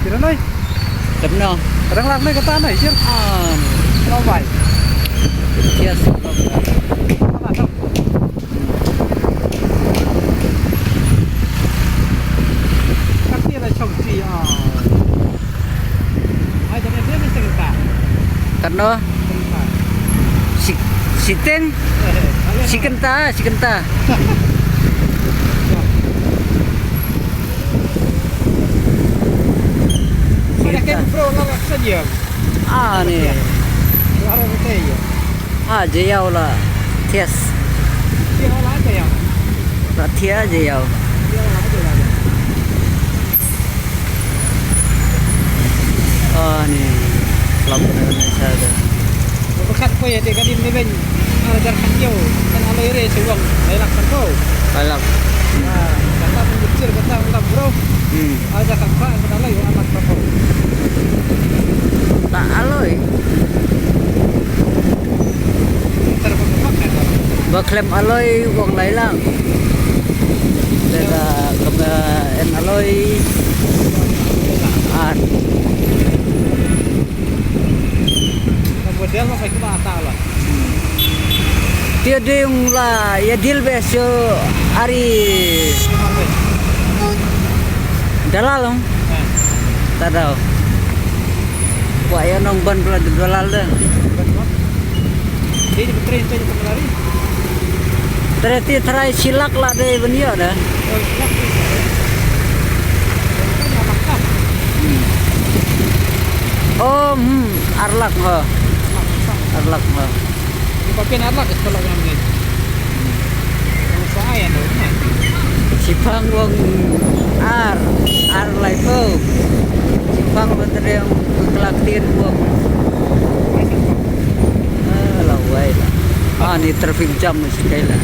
Kira nơi Tấm nào đang làm nơi cái ta này chứ lo vậy chia sẻ lòng các bạn không các kia là trồng gì ai cho nên biết mình trồng cả Kan no si siten si kenta Ada kan bro larak saja. nih Ada betul ya. jauh lah ties Dia olah aja ya. ratia jauh Dia olah aja lah. nih lampung Indonesia ada Bukan kau ya dia kan ini ben. Ada jarkan jauh. Kan ala ire sewang. Layak kan kau. balap Nah, kata mengecil kata ulam bro. Ada kan pak ada lagi anak kau. tak aloy Terpakai kan. baklem aloy uang lailang daga kama en aloy Kemudian lo pakai mata lah. dia yung la ya deal besyo ari dalalong tadaw wa ya nong ban pula dalal dan Jadi betul itu kembali. tereti terai silak lah deh benio dah Oh, silap. Makan. oh arlak ho arlak ho Di papian arlak sekolah yang ini. Yang saya nih. sipang wong ar lai ko sipang betul yang kelaktir wong lawai lah ni traffic jam sekali lah